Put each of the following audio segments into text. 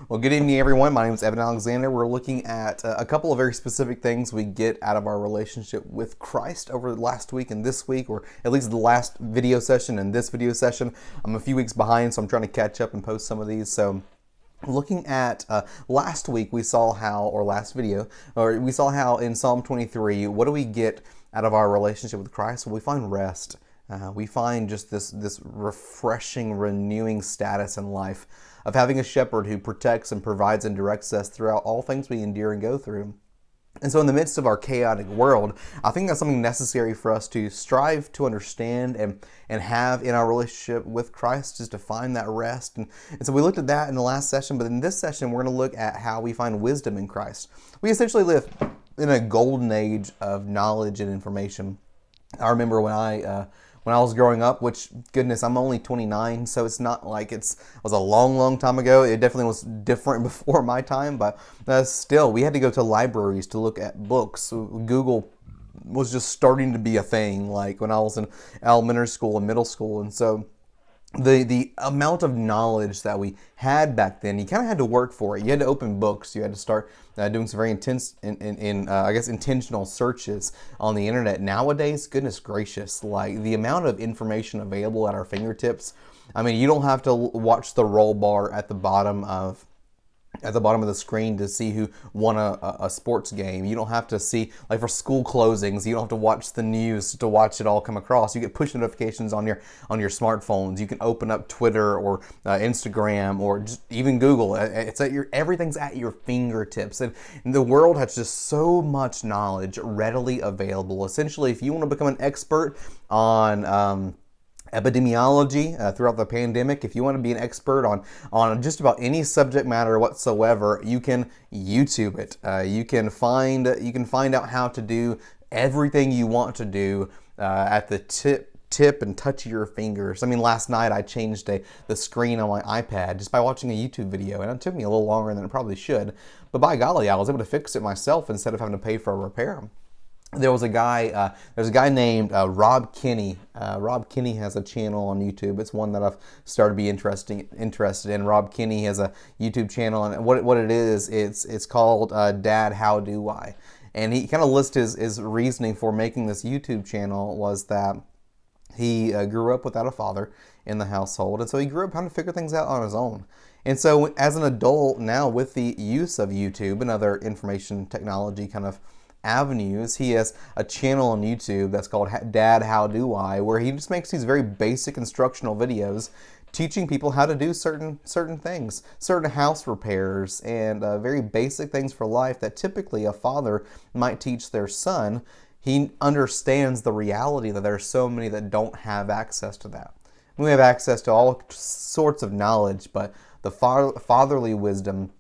Well, good evening, everyone. My name is Evan Alexander. We're looking at a couple of very specific things we get out of our relationship with Christ over the last week and this week, or at least the last video session and this video session. I'm a few weeks behind, so I'm trying to catch up and post some of these. So looking at last week, we saw how, or last video, or we saw how in Psalm 23, what do we get out of our relationship with Christ? Well, we find rest. We find just this refreshing, renewing status in life of having a shepherd who protects and provides and directs us throughout all things we endure and go through. And so in the midst of our chaotic world, I think that's something necessary for us to strive to understand and have in our relationship with Christ, just to find that rest. And so we looked at that in the last session, but in this session, we're going to look at how we find wisdom in Christ. We essentially live in a golden age of knowledge and information. I remember when I was growing up, which, goodness, I'm only 29, so it's not like it was a long time ago. It definitely was different before my time, but still, we had to go to libraries to look at books. Google was just starting to be a thing, like when I was in elementary school and middle school, and so the amount of knowledge that we had back then, you kind of had to work for it. You had to open books. You had to start doing some very intentional searches on the internet. Nowadays, goodness gracious, like the amount of information available at our fingertips. I mean, you don't have to watch the roll bar at the bottom of the screen to see who won a sports game. You don't have to see, like for school closings, you don't have to watch the news to watch it all come across. You get push notifications on your smartphones. You can open up Twitter or Instagram or just even Google. Everything's at your fingertips. And the world has just so much knowledge readily available. Essentially, if you want to become an expert on epidemiology throughout the pandemic, if you want to be an expert on just about any subject matter whatsoever, you can YouTube it. You can find out how to do everything you want to do at the tip and touch of your fingers. I mean, last night I changed the screen on my iPad just by watching a YouTube video, and it took me a little longer than it probably should, but by golly, I was able to fix it myself instead of having to pay for a repair. There's a guy named Rob Kinney. Rob Kinney has a channel on YouTube. It's one that I've started to be interested in. Rob Kinney has a YouTube channel, and what it is, it's called Dad, How Do I? And he kind of lists his reasoning for making this YouTube channel was that he grew up without a father in the household, and so he grew up trying to figure things out on his own. And so as an adult now, with the use of YouTube and other information technology kind of avenues, he has a channel on YouTube that's called Dad, How Do I, where he just makes these very basic instructional videos teaching people how to do certain things, certain house repairs, and very basic things for life that typically a father might teach their son. He understands the reality that there are so many that don't have access to that. We have access to all sorts of knowledge, but the fatherly wisdom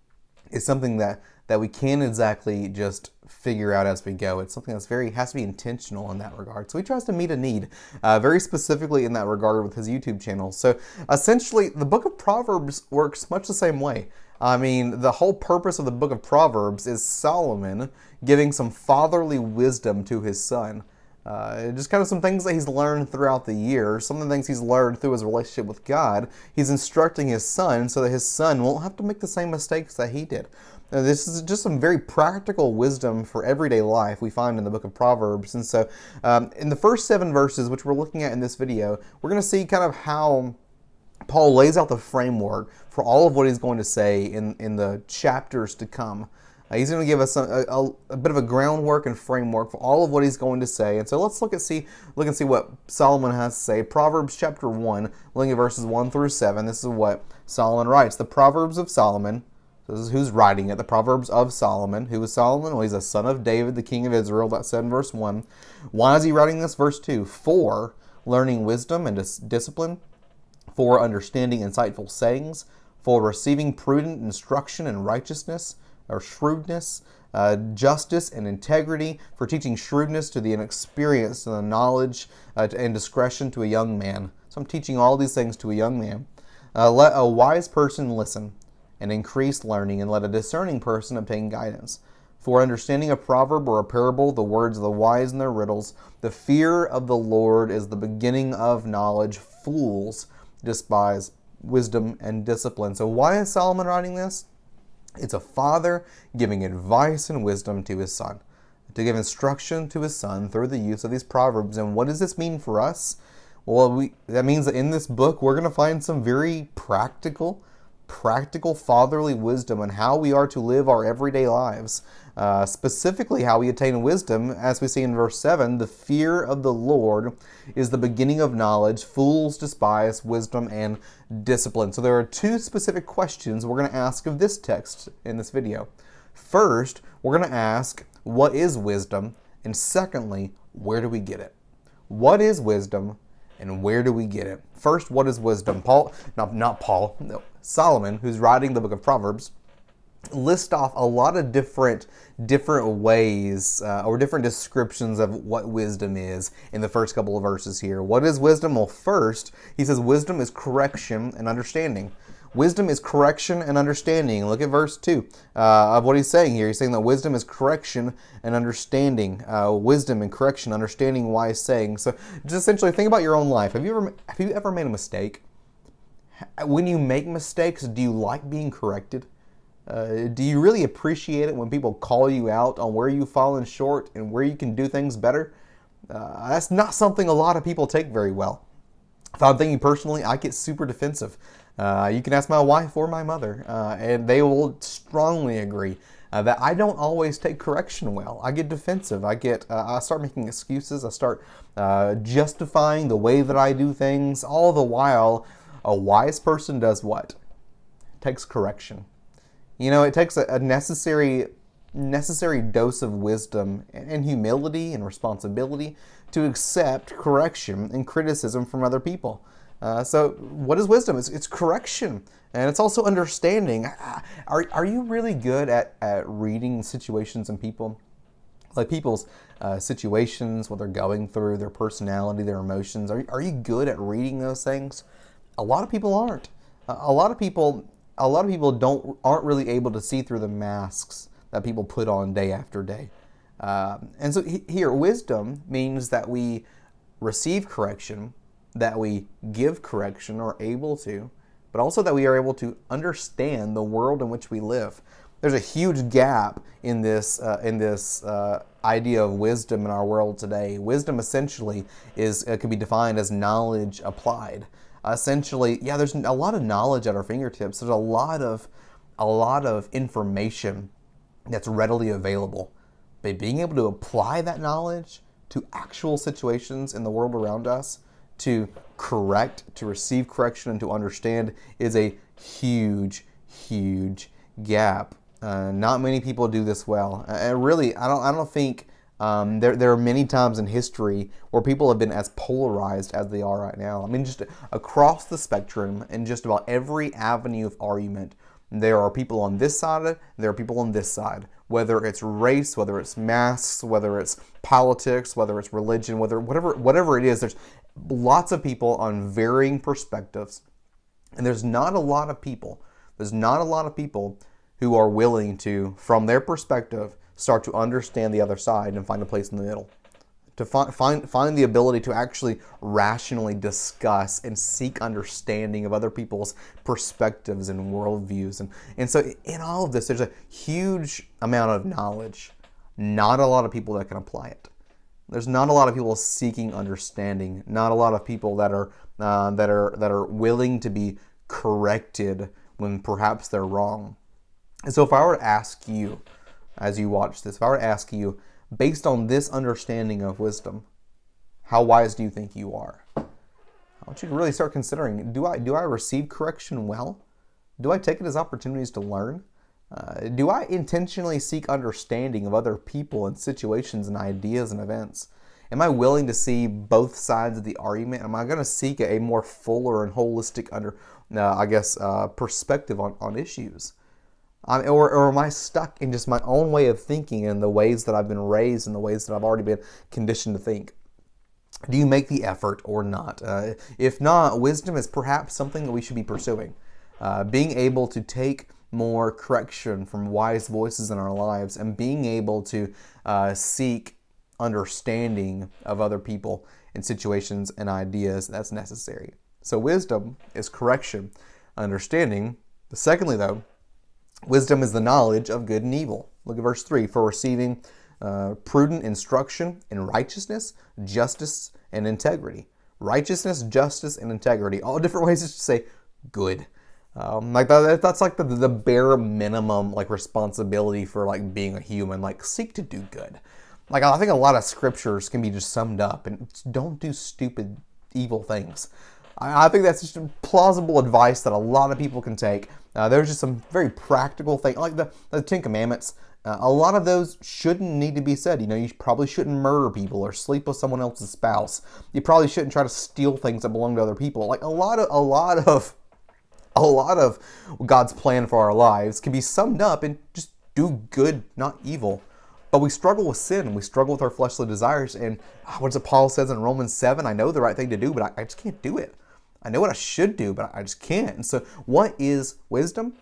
is something that we can't exactly just figure out as we go. It's something that's has to be intentional in that regard. So he tries to meet a need, very specifically in that regard with his YouTube channel. So essentially, the book of Proverbs works much the same way. I mean, the whole purpose of the book of Proverbs is Solomon giving some fatherly wisdom to his son. Just kind of some things that he's learned throughout the year, some of the things he's learned through his relationship with God. He's instructing his son so that his son won't have to make the same mistakes that he did. Now, this is just some very practical wisdom for everyday life we find in the book of Proverbs. And so in the first 7 verses, which we're looking at in this video, we're going to see kind of how Paul lays out the framework for all of what he's going to say in the chapters to come. He's going to give us a bit of a groundwork and framework for all of what he's going to say. And so let's look and see what Solomon has to say. Proverbs chapter 1, looking at verses 1 through 7. This is what Solomon writes. The Proverbs of Solomon. This is who's writing it. The Proverbs of Solomon. Who is Solomon? Well, he's a son of David, the king of Israel. That's said in verse 1. Why is he writing this? Verse 2. For learning wisdom and discipline, for understanding insightful sayings, for receiving prudent instruction in righteousness, or shrewdness, justice and integrity, for teaching shrewdness to the inexperienced and the knowledge and discretion to a young man. So I'm teaching all these things to a young man. Let a wise person listen and increase learning, and let a discerning person obtain guidance. For understanding a proverb or a parable, the words of the wise and their riddles, the fear of the Lord is the beginning of knowledge. Fools despise wisdom and discipline. So why is Solomon writing this? It's a father giving advice and wisdom to his son, to give instruction to his son through the use of these proverbs. And what does this mean for us? Well, that means that in this book, we're going to find some very practical fatherly wisdom on how we are to live our everyday lives. Specifically, how we attain wisdom, as we see in verse 7, the fear of the Lord is the beginning of knowledge. Fools despise wisdom and discipline. So there are two specific questions we're going to ask of this text in this video. First, we're going to ask, what is wisdom? And secondly, where do we get it? What is wisdom? And where do we get it? First, what is wisdom? Solomon, who's writing the book of Proverbs, lists off a lot of different ways or different descriptions of what wisdom is in the first couple of verses here. What is wisdom? Well, first, he says wisdom is correction and understanding. Wisdom is correction and understanding. Look at verse 2 of what he's saying here. He's saying that wisdom is correction and understanding. Wisdom and correction, understanding wise saying. So just essentially think about your own life. Have you ever made a mistake? When you make mistakes, do you like being corrected? Do you really appreciate it when people call you out on where you've fallen short and where you can do things better? That's not something a lot of people take very well. If I'm thinking personally, I get super defensive. You can ask my wife or my mother, and they will strongly agree that I don't always take correction well. I get defensive. I start making excuses. I start justifying the way that I do things. All the while, a wise person does what? Takes correction. You know, it takes a necessary dose of wisdom and humility and responsibility to accept correction and criticism from other people. So what is wisdom? It's correction, and it's also understanding. Are you really good at reading situations and people? Like people's situations, what they're going through, their personality, their emotions. Are you good at reading those things? A lot of people aren't. A lot of people aren't really able to see through the masks that people put on day after day. And so here, wisdom means that we receive correction, that we give correction, or able to, but also that we are able to understand the world in which we live. There's a huge gap in this idea of wisdom in our world today. Wisdom essentially can be defined as knowledge applied. Essentially, yeah, there's a lot of knowledge at our fingertips. There's a lot of information that's readily available. But being able to apply that knowledge to actual situations in the world around us, to correct, to receive correction, and to understand is a huge gap. Not many people do this well. Really, I don't think there are many times in history where people have been as polarized as they are right now. I mean, just across the spectrum, in just about every avenue of argument, there are people on this side, there are people on this side. Whether it's race, whether it's masks, whether it's politics, whether it's religion, whatever it is, there's lots of people on varying perspectives. And there's not a lot of people who are willing to, from their perspective, start to understand the other side and find a place in the middle. To find the ability to actually rationally discuss and seek understanding of other people's perspectives and worldviews. And so in all of this, there's a huge amount of knowledge. Not a lot of people that can apply it. There's not a lot of people seeking understanding. Not a lot of people that are willing to be corrected when perhaps they're wrong. And so if I were to ask you, as you watch this, if I were to ask you, based on this understanding of wisdom, how wise do you think you are? I want you to really start considering, do I receive correction well? Do I take it as opportunities to learn? Do I intentionally seek understanding of other people and situations and ideas and events? Am I willing to see both sides of the argument? Am I going to seek a more fuller and holistic perspective on issues? Or am I stuck in just my own way of thinking and the ways that I've been raised and the ways that I've already been conditioned to think? Do you make the effort or not? If not, wisdom is perhaps something that we should be pursuing. Being able to take more correction from wise voices in our lives and being able to seek understanding of other people and situations and ideas, that's necessary. So wisdom is correction, understanding. But secondly, though, Wisdom is the knowledge of good and evil. Look at verse 3. For receiving prudent instruction in righteousness, justice, and integrity. Righteousness, justice, and integrity. All different ways to say good. Like that's like the bare minimum like responsibility for like being a human. Like seek to do good. Like I think a lot of scriptures can be just summed up and don't do stupid, evil things. I think that's just plausible advice that a lot of people can take. There's just some very practical things, like the Ten Commandments. A lot of those shouldn't need to be said. You know, you probably shouldn't murder people or sleep with someone else's spouse. You probably shouldn't try to steal things that belong to other people. Like a lot of God's plan for our lives can be summed up in just do good, not evil. But we struggle with sin, and we struggle with our fleshly desires. And what is it Paul says in Romans 7? I know the right thing to do, but I just can't do it. I know what I should do, but I just can't. And so what is wisdom?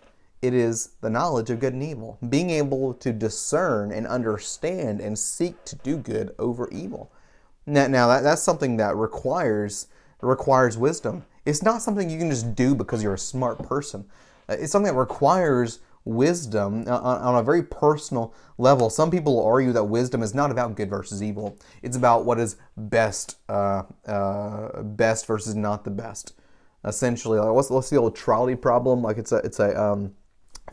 It is the knowledge of good and evil. Being able to discern and understand and seek to do good over evil. Now that's something that requires wisdom. It's not something you can just do because you're a smart person. It's something that requires wisdom on a very personal level. Some people argue that wisdom is not about good versus evil. It's about what is best versus not the best. Essentially, like what's the old trolley problem? Like it's a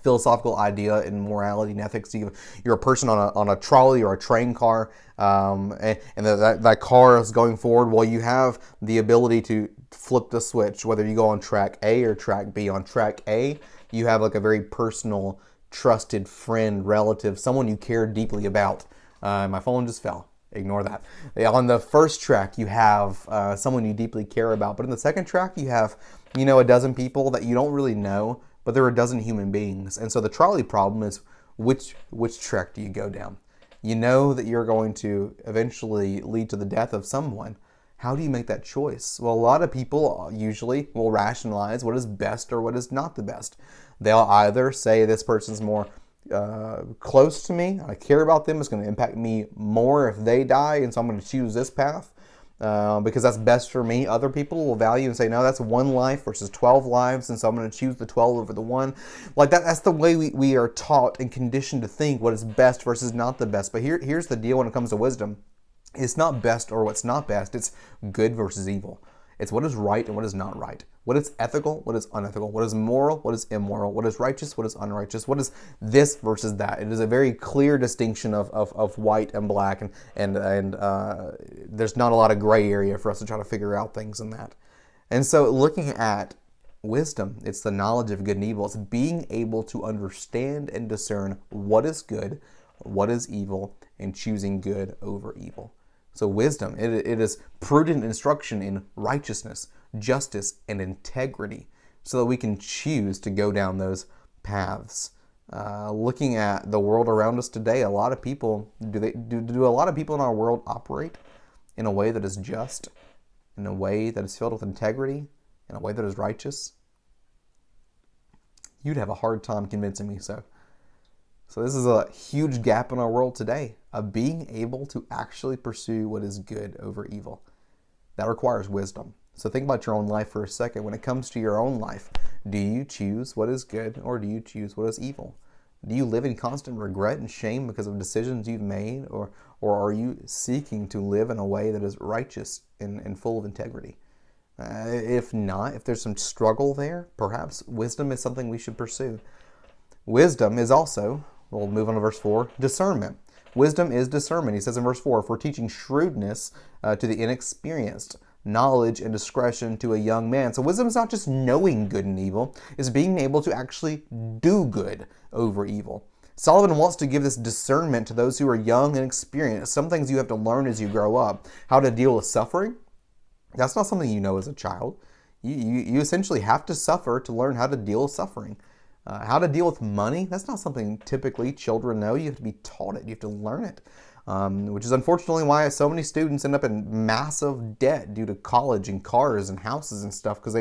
philosophical idea in morality and ethics. You're a person on a trolley or a train car, and that car is going forward. Well, you have the ability to flip the switch, whether you go on track A or track B. On track A, you have like a very personal, trusted friend, relative, someone you care deeply about. My phone just fell. Ignore that. On the first track, you have someone you deeply care about. But in the second track, you have, a dozen people that you don't really know, but there are a dozen human beings. And so the trolley problem is which track do you go down? You know that you're going to eventually lead to the death of someone. How do you make that choice? Well, a lot of people usually will rationalize what is best or what is not the best. They'll either say this person's more close to me, I care about them, it's going to impact me more if they die, and so I'm going to choose this path because that's best for me. Other people will value and say, no, that's one life versus 12 lives, and so I'm going to choose the 12 over the one. Like that's the way we are taught and conditioned to think what is best versus not the best. But here's the deal when it comes to wisdom. It's not best or what's not best. It's good versus evil. It's what is right and what is not right. What is ethical, what is unethical. What is moral, what is immoral. What is righteous, what is unrighteous. What is this versus that. It is a very clear distinction of white and black, and there's not a lot of gray area for us to try to figure out things in that. And so looking at wisdom, it's the knowledge of good and evil. It's being able to understand and discern what is good, what is evil, and choosing good over evil. So wisdom, it is prudent instruction in righteousness, justice, and integrity, so that we can choose to go down those paths. Looking at the world around us today, a lot of people do a lot of people in our world operate in a way that is just, in a way that is filled with integrity, in a way that is righteous? You'd have a hard time convincing me so. So this is a huge gap in our world today of being able to actually pursue what is good over evil. That requires wisdom. So think about your own life for a second. When it comes to your own life, do you choose what is good or do you choose what is evil? Do you live in constant regret and shame because of decisions you've made, or are you seeking to live in a way that is righteous and full of integrity? If not, if there's some struggle there, perhaps wisdom is something we should pursue. Wisdom is also, we'll move on to verse 4, discernment. Wisdom is discernment. He says in verse 4, for teaching shrewdness to the inexperienced, knowledge and discretion to a young man. So wisdom is not just knowing good and evil, it's being able to actually do good over evil. Solomon wants to give this discernment to those who are young and experienced. Some things you have to learn as you grow up. How to deal with suffering. That's not something you know as a child. You essentially have to suffer to learn how to deal with suffering. How to deal with money, that's not something typically children know. You have to be taught it. You have to learn it, which is unfortunately why so many students end up in massive debt due to college and cars and houses and stuff, because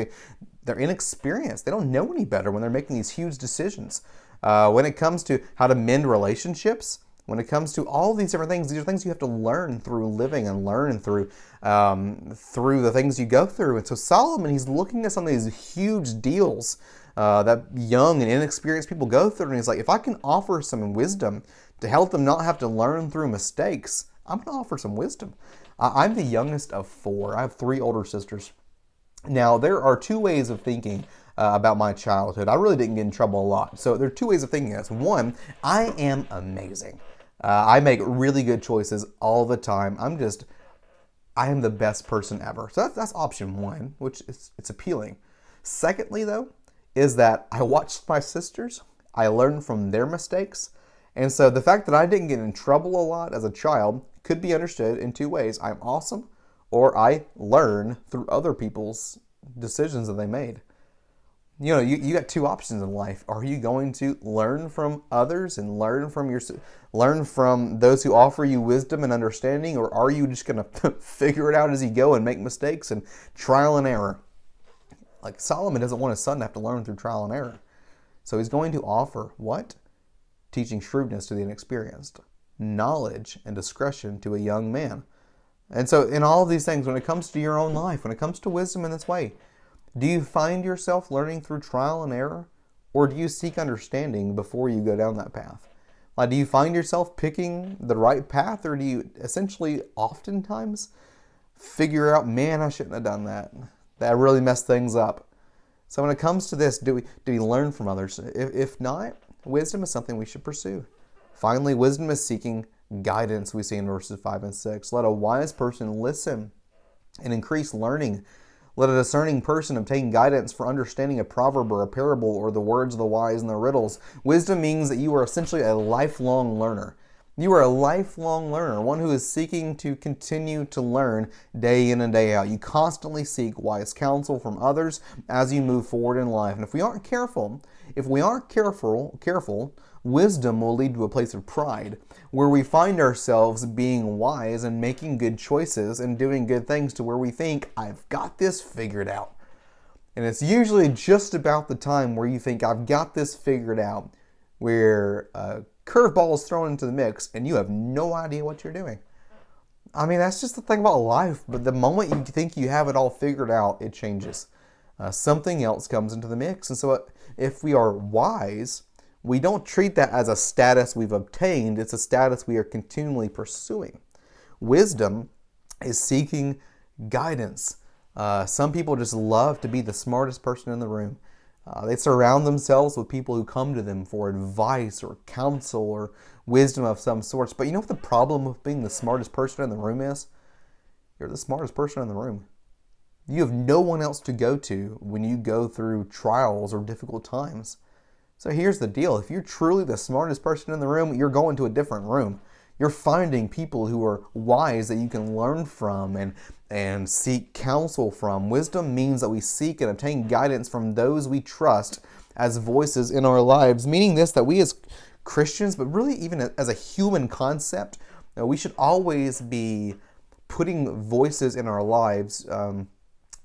they're inexperienced. They don't know any better when they're making these huge decisions. When it comes to how to mend relationships, when it comes to all these different things, these are things you have to learn through living and learn through the things you go through. And so Solomon, he's looking at some of these huge deals that young and inexperienced people go through. And he's like, if I can offer some wisdom to help them not have to learn through mistakes, I'm going to offer some wisdom. I'm the youngest of 4. I have 3 older sisters. Now, there are 2 ways of thinking about my childhood. I really didn't get in trouble a lot. So there are 2 ways of thinking this. One, I am amazing. I make really good choices all the time. I am the best person ever. So that's option 1, which it's appealing. Secondly, though, is that I watched my sisters. I learned from their mistakes. And so the fact that I didn't get in trouble a lot as a child could be understood in 2 ways. I'm awesome, or I learn through other people's decisions that they made. You know, you got 2 options in life. Are you going to learn from others and learn from those who offer you wisdom and understanding, or are you just going to figure it out as you go and make mistakes and trial and error? Like Solomon doesn't want his son to have to learn through trial and error. So he's going to offer what? Teaching shrewdness to the inexperienced, knowledge and discretion to a young man. And so in all of these things, when it comes to your own life, when it comes to wisdom in this way, do you find yourself learning through trial and error? Or do you seek understanding before you go down that path? Like, do you find yourself picking the right path? Or do you essentially oftentimes figure out, man, I shouldn't have done that. That really messed things up. So when it comes to this, do we learn from others? If not, wisdom is something we should pursue. Finally, wisdom is seeking guidance, we see in verses 5 and 6. Let a wise person listen and increase learning. Let a discerning person obtain guidance for understanding a proverb or a parable or the words of the wise and their riddles. Wisdom means that you are essentially a lifelong learner. You are a lifelong learner, one who is seeking to continue to learn day in and day out. You constantly seek wise counsel from others as you move forward in life. And if we aren't careful, wisdom will lead to a place of pride, where we find ourselves being wise and making good choices and doing good things to where we think, I've got this figured out. And it's usually just about the time where you think, I've got this figured out, where a curveball is thrown into the mix and you have no idea what you're doing. I mean, that's just the thing about life. But the moment you think you have it all figured out, it changes. Something else comes into the mix. And so if we are wise, we don't treat that as a status we've obtained. It's a status we are continually pursuing. Wisdom is seeking guidance. Some people just love to be the smartest person in the room. They surround themselves with people who come to them for advice or counsel or wisdom of some sorts. But you know what the problem with being the smartest person in the room is? You're the smartest person in the room. You have no one else to go to when you go through trials or difficult times. So here's the deal. If you're truly the smartest person in the room, you're going to a different room. You're finding people who are wise that you can learn from and seek counsel from. Wisdom means that we seek and obtain guidance from those we trust as voices in our lives, meaning this, that we as Christians, but really even as a human concept, we should always be putting voices in our lives,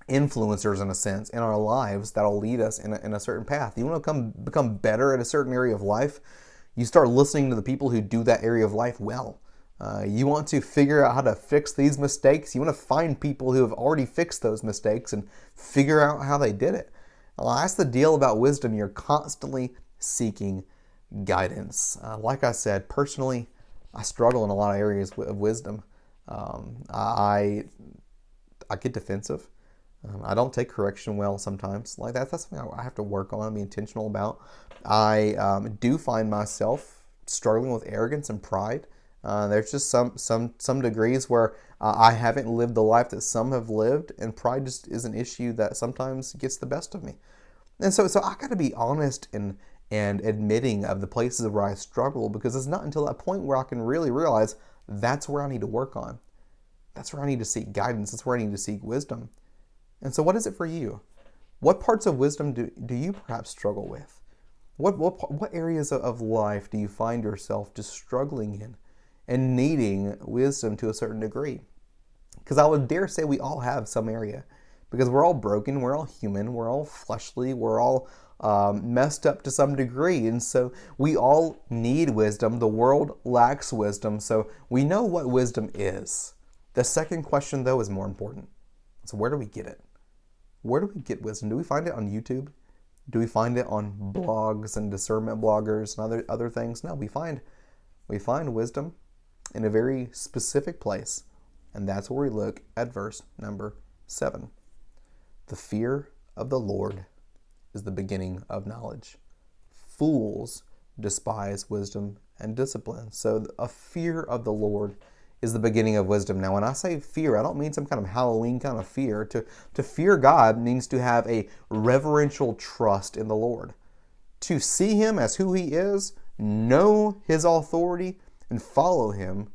influencers in a sense, in our lives that'll lead us in a certain path. You want to become better at a certain area of life? You start listening to the people who do that area of life well. You want to figure out how to fix these mistakes? You want to find people who have already fixed those mistakes and figure out how they did it. Well, that's the deal about wisdom. You're constantly seeking guidance. Like I said, personally, I struggle in a lot of areas of wisdom. I get defensive. I don't take correction well sometimes. Like that's something I have to work on and be intentional about. I do find myself struggling with arrogance and pride. There's just some degrees where I haven't lived the life that some have lived, and pride just is an issue that sometimes gets the best of me. And so I got to be honest and admitting of the places where I struggle, because it's not until that point where I can really realize that's where I need to work on. That's where I need to seek guidance. That's where I need to seek wisdom. And so what is it for you? What parts of wisdom do you perhaps struggle with? What areas of life do you find yourself just struggling in and needing wisdom to a certain degree? Because I would dare say we all have some area, because we're all broken, we're all human, we're all fleshly, we're all messed up to some degree. And so we all need wisdom. The world lacks wisdom. So we know what wisdom is. The second question, though, is more important. So where do we get it? Where do we get wisdom? Do we find it on YouTube? Do we find it on blogs and discernment bloggers and other things? No, we find wisdom in a very specific place, and that's where we look at verse number 7. The fear of the Lord is the beginning of knowledge. Fools despise wisdom and discipline. So a fear of the Lord is the beginning of wisdom. Now, when I say fear, I don't mean some kind of Halloween kind of fear. To fear God means to have a reverential trust in the Lord. To see Him as who He is, know His authority, and follow Him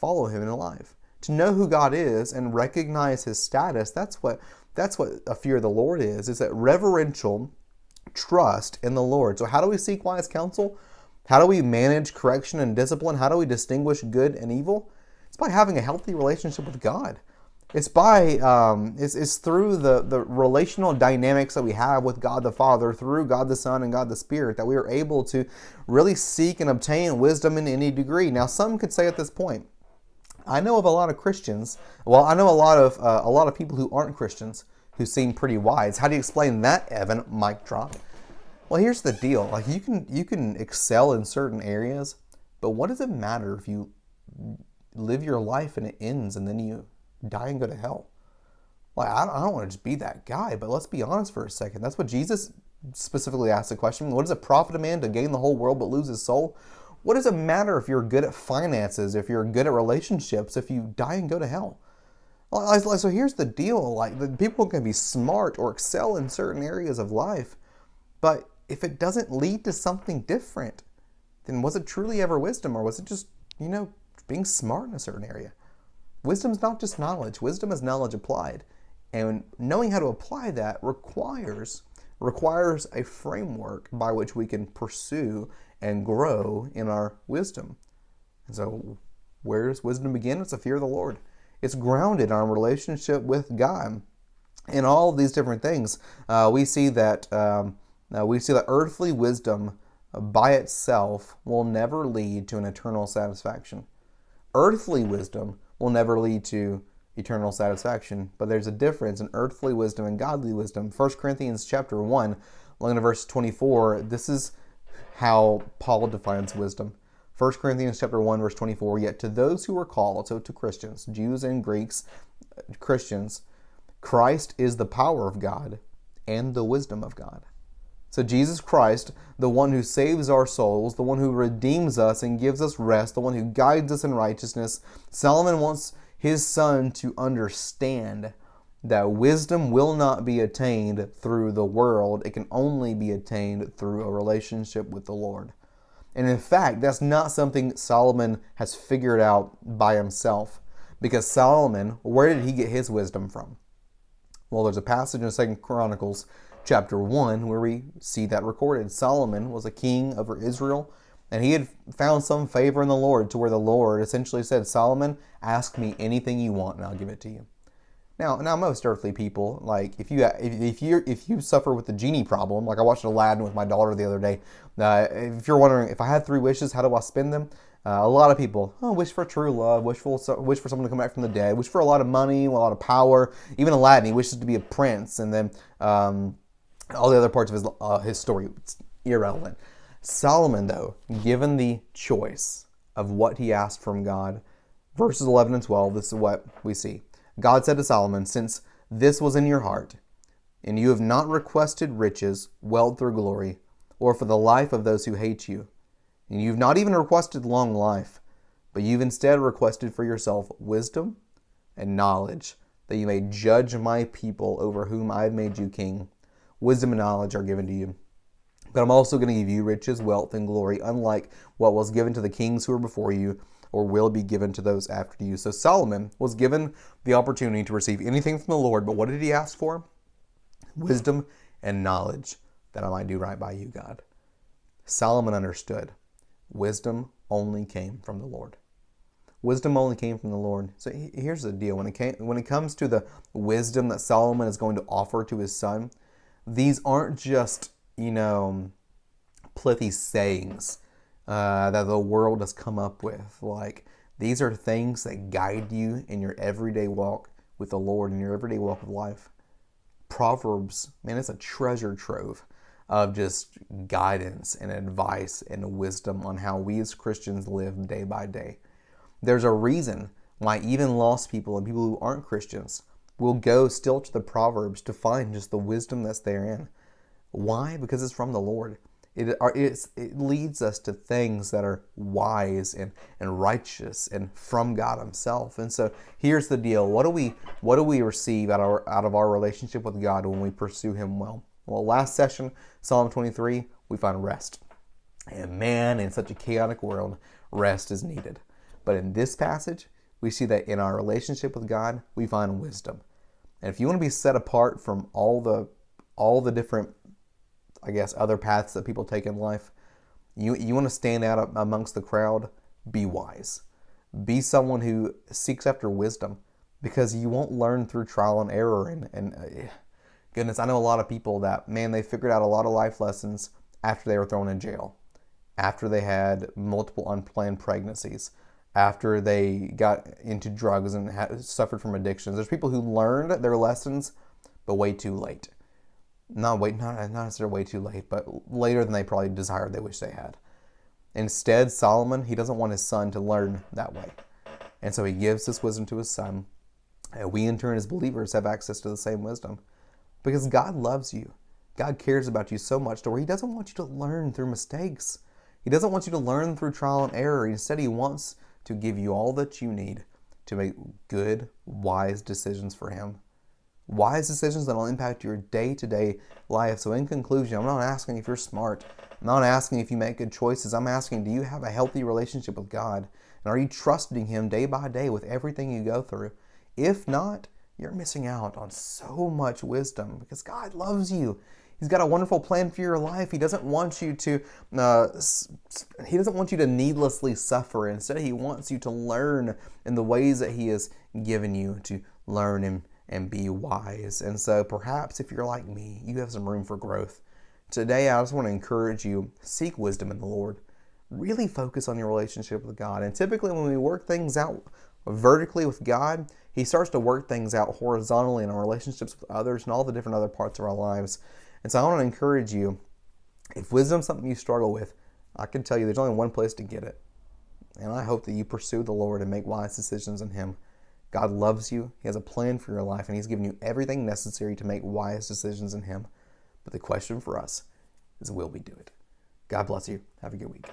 in life. To know who God is and recognize His status, that's what a fear of the Lord is that reverential trust in the Lord. So how do we seek wise counsel? How do we manage correction and discipline? How do we distinguish good and evil? It's by having a healthy relationship with God. It's through the relational dynamics that we have with God the Father, through God the Son and God the Spirit, that we are able to really seek and obtain wisdom in any degree. Now, some could say at this point, I know of a lot of Christians. Well, I know a lot of people who aren't Christians who seem pretty wise. How do you explain that, Evan? Mic drop. Well, here's the deal. Like you can excel in certain areas, but what does it matter if you live your life and it ends and then you die and go to hell? Like I don't want to just be that guy, but let's be honest for a second. That's what Jesus specifically asked the question. What does it profit a man to gain the whole world but lose his soul? What does it matter if you're good at finances, if you're good at relationships, if you die and go to hell? So here's the deal. Like the people can be smart or excel in certain areas of life, but if it doesn't lead to something different, then was it truly ever wisdom, or was it just, being smart in a certain area? Wisdom's not just knowledge. Wisdom is knowledge applied. And knowing how to apply that requires a framework by which we can pursue and grow in our wisdom. And so where does wisdom begin? It's the fear of the Lord. It's grounded in our relationship with God. In all of these different things, we see that earthly wisdom by itself will never lead to an eternal satisfaction. Earthly wisdom will never lead to eternal satisfaction, but there's a difference in earthly wisdom and godly wisdom. 1 Corinthians chapter 1, looking at verse 24, this is how Paul defines wisdom. 1 Corinthians chapter 1, verse 24, yet to those who are called, so to Christians, Jews and Greeks, Christians, Christ is the power of God and the wisdom of God. So Jesus Christ, the one who saves our souls, the one who redeems us and gives us rest, the one who guides us in righteousness, Solomon wants his son to understand that wisdom will not be attained through the world. It can only be attained through a relationship with the Lord. And in fact, that's not something Solomon has figured out by himself. Because Solomon, where did he get his wisdom from? Well, there's a passage in 2 Chronicles chapter 1 where we see that recorded. Solomon was a king over Israel, and he had found some favor in the Lord to where the Lord essentially said, Solomon, ask me anything you want and I'll give it to you. Now most earthly people, like if you suffer with the genie problem, like I watched Aladdin with my daughter the other day. If you're wondering, if I had 3 wishes, how do I spend them? A lot of people wish for true love, wish for someone to come back from the dead, wish for a lot of money, a lot of power. Even Aladdin, he wishes to be a prince, and then all the other parts of his story, it's irrelevant. Solomon, though, given the choice of what he asked from God, verses 11 and 12, this is what we see. God said to Solomon, since this was in your heart, and you have not requested riches, wealth, or glory, or for the life of those who hate you, and you've not even requested long life, but you've instead requested for yourself wisdom and knowledge, that you may judge my people over whom I have made you king. Wisdom and knowledge are given to you. But I'm also going to give you riches, wealth, and glory, unlike what was given to the kings who were before you, or will be given to those after you. So Solomon was given the opportunity to receive anything from the Lord, but what did he ask for? Wisdom and knowledge, that I might do right by you, God. Solomon understood. Wisdom only came from the Lord. Wisdom only came from the Lord. So here's the deal. When it comes to the wisdom that Solomon is going to offer to his son, these aren't just, pithy sayings that the world has come up with. Like, these are things that guide you in your everyday walk with the Lord, in your everyday walk of life. Proverbs, man, it's a treasure trove of just guidance and advice and wisdom on how we as Christians live day by day. There's a reason why even lost people and people who aren't Christians will go still to the Proverbs to find just the wisdom that's therein. Why? Because it's from the Lord. It leads us to things that are wise and righteous and from God Himself. And so here's the deal. What do we receive out of our relationship with God when we pursue Him well? Well, last session, Psalm 23, we find rest. And man, in such a chaotic world, rest is needed. But in this passage, we see that in our relationship with God, we find wisdom. And if you want to be set apart from all the different, I guess, other paths that people take in life, you want to stand out amongst the crowd, be wise. Be someone who seeks after wisdom, because you won't learn through trial and error. And goodness, I know a lot of people that, man, they figured out a lot of life lessons after they were thrown in jail, after they had multiple unplanned pregnancies, after they got into drugs and suffered from addictions. There's people who learned their lessons, but way too late. Not necessarily way too late, but later than they probably desired, they wish they had. Instead, Solomon, he doesn't want his son to learn that way. And so he gives this wisdom to his son. And we, in turn, as believers, have access to the same wisdom. Because God loves you. God cares about you so much to where He doesn't want you to learn through mistakes. He doesn't want you to learn through trial and error. Instead, He wants to give you all that you need to make good, wise decisions for Him. Wise decisions that will impact your day-to-day life. So in conclusion, I'm not asking if you're smart. I'm not asking if you make good choices. I'm asking, do you have a healthy relationship with God? And are you trusting Him day by day with everything you go through? If not, you're missing out on so much wisdom, because God loves you. He's got a wonderful plan for your life. He doesn't want you to needlessly suffer. Instead, He wants you to learn in the ways that He has given you to learn and be wise. And so perhaps if you're like me, you have some room for growth. Today, I just want to encourage you, seek wisdom in the Lord. Really focus on your relationship with God. And typically when we work things out vertically with God, He starts to work things out horizontally in our relationships with others and all the different other parts of our lives. And so I want to encourage you, if wisdom is something you struggle with, I can tell you there's only one place to get it. And I hope that you pursue the Lord and make wise decisions in Him. God loves you. He has a plan for your life, and He's given you everything necessary to make wise decisions in Him. But the question for us is, will we do it? God bless you. Have a good week.